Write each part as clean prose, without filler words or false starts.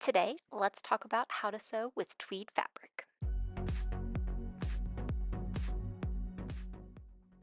Today, let's talk about how to sew with tweed fabric.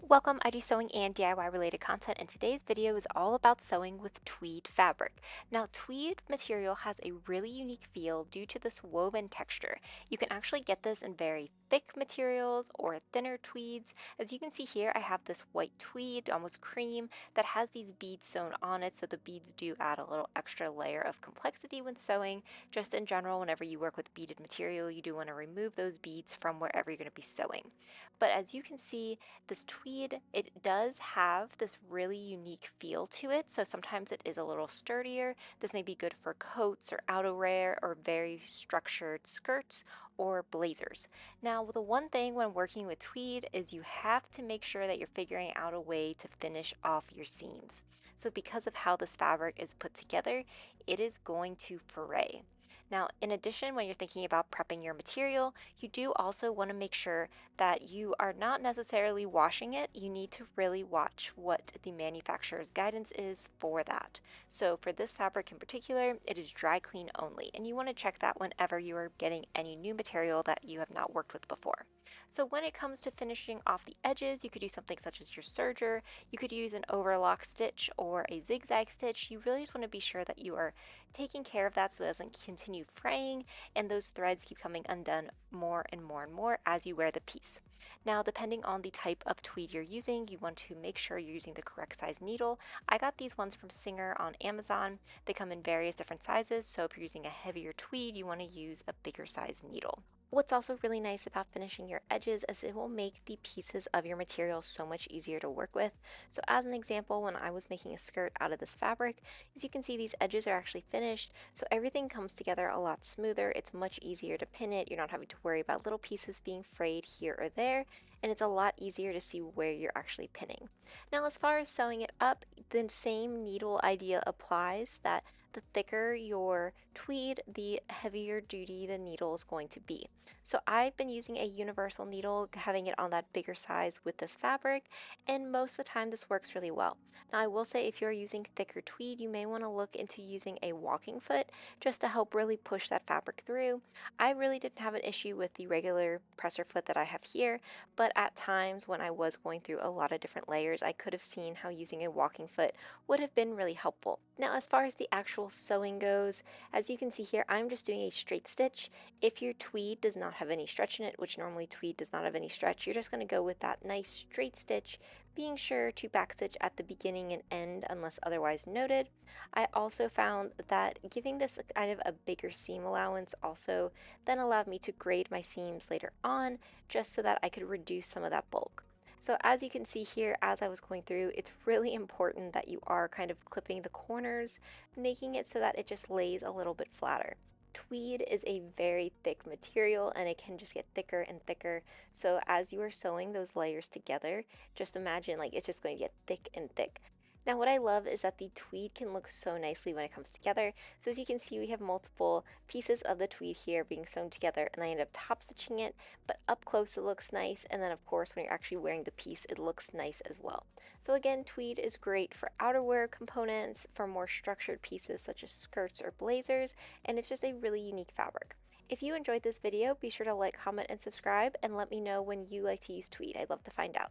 Welcome, I do sewing and DIY related content, and today's video is all about sewing with tweed fabric. Now, tweed material has a really unique feel due to this woven texture. You can actually get this in very thick materials or thinner tweeds. As you can see here, I have this white tweed, almost cream, that has these beads sewn on it, so the beads do add a little extra layer of complexity when sewing. Just in general, whenever you work with beaded material, you do want to remove those beads from wherever you're going to be sewing. But as you can see, this tweed, it does have this really unique feel to it, so sometimes it is a little sturdier. This may be good for coats or outerwear or very structured skirts or blazers. Now, the one thing when working with tweed is you have to make sure that you're figuring out a way to finish off your seams. So because of how this fabric is put together, it is going to fray. Now, in addition, when you're thinking about prepping your material, you do also want to make sure that you are not necessarily washing it. You need to really watch what the manufacturer's guidance is for that. So for this fabric in particular, it is dry clean only, and you want to check that whenever you are getting any new material that you have not worked with before. So when it comes to finishing off the edges, you could do something such as your serger. You could use an overlock stitch or a zigzag stitch. You really just want to be sure that you are taking care of that so it doesn't continue fraying and those threads keep coming undone more and more and more as you wear the piece. Now, depending on the type of tweed you're using, you want to make sure you're using the correct size needle. I got these ones from Singer on Amazon. They come in various different sizes, so if you're using a heavier tweed, you want to use a bigger size needle. What's also really nice about finishing your edges is it will make the pieces of your material so much easier to work with. So as an example, when I was making a skirt out of this fabric, as you can see, these edges are actually finished, so everything comes together a lot smoother. It's much easier to pin it. You're not having to worry about little pieces being frayed here or there, and it's a lot easier to see where you're actually pinning. Now, as far as sewing it up, the same needle idea applies, that the thicker your tweed, the heavier duty the needle is going to be. So I've been using a universal needle, having it on that bigger size with this fabric, and most of the time this works really well. Now, I will say if you're using thicker tweed, you may want to look into using a walking foot just to help really push that fabric through. I really didn't have an issue with the regular presser foot that I have here, but at times when I was going through a lot of different layers, I could have seen how using a walking foot would have been really helpful. Now, as far as the actual sewing goes, as you can see here, I'm just doing a straight stitch. If your tweed does not have any stretch in it, which normally tweed does not have any stretch, you're just going to go with that nice straight stitch, being sure to backstitch at the beginning and end unless otherwise noted. I also found that giving this kind of a bigger seam allowance also then allowed me to grade my seams later on, just so that I could reduce some of that bulk. So as you can see here, as I was going through, it's really important that you are kind of clipping the corners, making it so that it just lays a little bit flatter. Tweed is a very thick material and it can just get thicker and thicker. So as you are sewing those layers together, just imagine like it's just going to get thick and thick. Now, what I love is that the tweed can look so nicely when it comes together. So as you can see, we have multiple pieces of the tweed here being sewn together, and I end up top stitching it, but up close it looks nice, and then of course when you're actually wearing the piece, it looks nice as well. So again, tweed is great for outerwear components, for more structured pieces such as skirts or blazers, and it's just a really unique fabric. If you enjoyed this video, be sure to like, comment, and subscribe, and let me know when you like to use tweed. I'd love to find out.